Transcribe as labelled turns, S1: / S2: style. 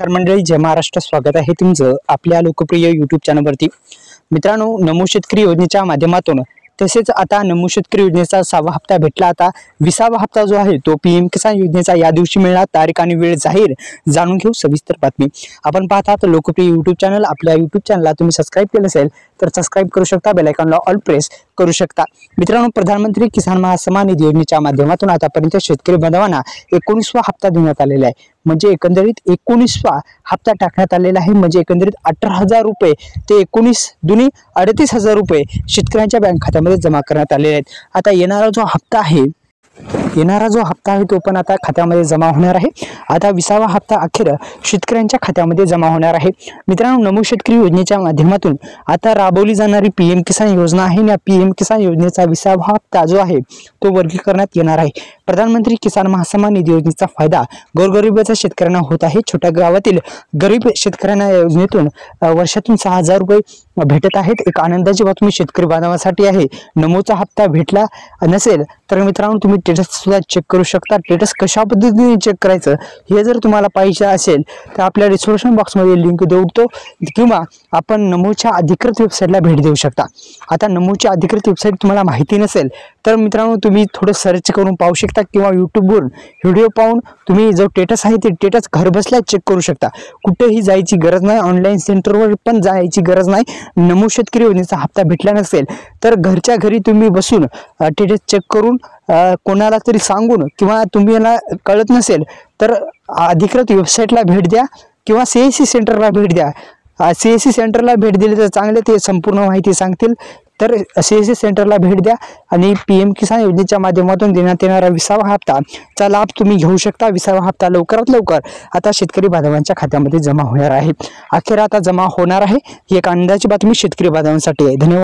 S1: नमस्कार मंडळी, जय महाराष्ट्र. स्वागत आहे तुमचं आपल्या लोकप्रिय यूट्यूब चॅनलवरती. मित्रांनो, नमो शेतकरी योजनेच्या माध्यमातून तसेच आता नमो शेतकरी योजनेचा 6वा हप्ता भेटला. आता 20वा हप्ता जो आहे तो पीएम किसान योजनेचा या दिवशी मिळणार. तारीख आणि वेळ जाहीर. जाणून घेऊ सविस्तर बातमी. आपण पाहतात लोकप्रिय यूट्यूब चॅनल. आपल्या यूट्यूब चॅनलला तुम्ही सबस्क्राईब केलं असेल तर सबस्क्राईब करू शकता, बेल आयकॉनला ऑल प्रेस करू शकता. मित्रांनो, प्रधानमंत्री किसान महासन्मान निधी योजनेच्या माध्यमातून आतापर्यंत शेतकरी बांधवांना 19वा हप्ता देण्यात आलेला आहे. म्हणजे एकंदरीत 19वा हप्ता टाकण्यात आलेला आहे. म्हणजे एकंदरीत 18,000 रुपये ते 19 दुनी 38,000 रुपये शेतकऱ्यांच्या बँक खात्यामध्ये जमा करण्यात आलेले आहेत. आता येणारा जो हप्ता आहे तो पण आता खात्यामध्ये जमा होणार आहे. आता 20वा हप्ता अखेर शेतकऱ्यांच्या खात्यामध्ये जमा होणार आहे. मित्रांनो, नमो शेतकरी योजनेच्या माध्यमातून आता राबवली जाणारी पीएम किसान योजना आहे. या पीएम किसान योजनेचा 20वा हप्ता जो आहे तो वर्गीकरणात येणार आहे. प्रधानमंत्री किसान महासन्मान निधी योजनेचा फायदा गोरगरिबाच्या शेतकऱ्यांना होत आहे. छोट्या गावातील गरीब शेतकऱ्यांना या योजनेतून वर्षातून 6,000 रुपये भेटत आहेत. एक आनंदाची बातमी शेतकरी बांधवांसाठी आहे. नमोचा हप्ता भेटला नसेल तर मित्रांनो, तुम्ही स्टेटस सुद्धा चेक करू शकता. स्टेटस कशा पद्धतीने चेक करायचं हे जर तुम्हाला पाहिजे असेल तर आपल्या डिस्क्रिप्शन बॉक्समध्ये लिंक देतो किंवा आपण नमोच्या अधिकृत वेबसाईटला भेट देऊ शकता. आता नमोची अधिकृत वेबसाईट तुम्हाला माहिती नसेल तर मित्रांनो, तुम्ही थोडं सर्च करून पाहू शकता किंवा यूट्यूबवरून व्हिडिओ पाहून तुम्ही जो स्टेटस आहे ते स्टेटस घर बसल्या चेक करू शकता. कुठेही जायची गरज नाही. ऑनलाईन सेंटरवर पण जायची गरज नाही. नमो शेतकरी योजनेचा हप्ता भेटला नसेल तर घरच्या घरी तुम्ही बसून स्टेटस चेक करून कोणाला तरी सांगून किंवा तुम्हाला कळत नसेल तर अधिकृत वेबसाईटला भेट द्या किंवा सीएससी सेंटरला भेट द्या. सीएससी सेंटरला भेट दिली तर चांगले, ते संपूर्ण माहिती सांगतील. तर सीएससी सेंटरला भेट द्या आणि पीएम किसान योजनेच्या माध्यमातून देण्यात येणारा 20वा हप्ताचा लाभ तुम्ही घेऊ शकता. 20वा हप्ता लवकरात लवकर आता शेतकरी बांधवांच्या खात्यामध्ये जमा होणार आहे. अखेर आता जमा होणार आहे. ही एक आनंदाची बातमी शेतकरी बांधवांसाठी आहे. धन्यवाद.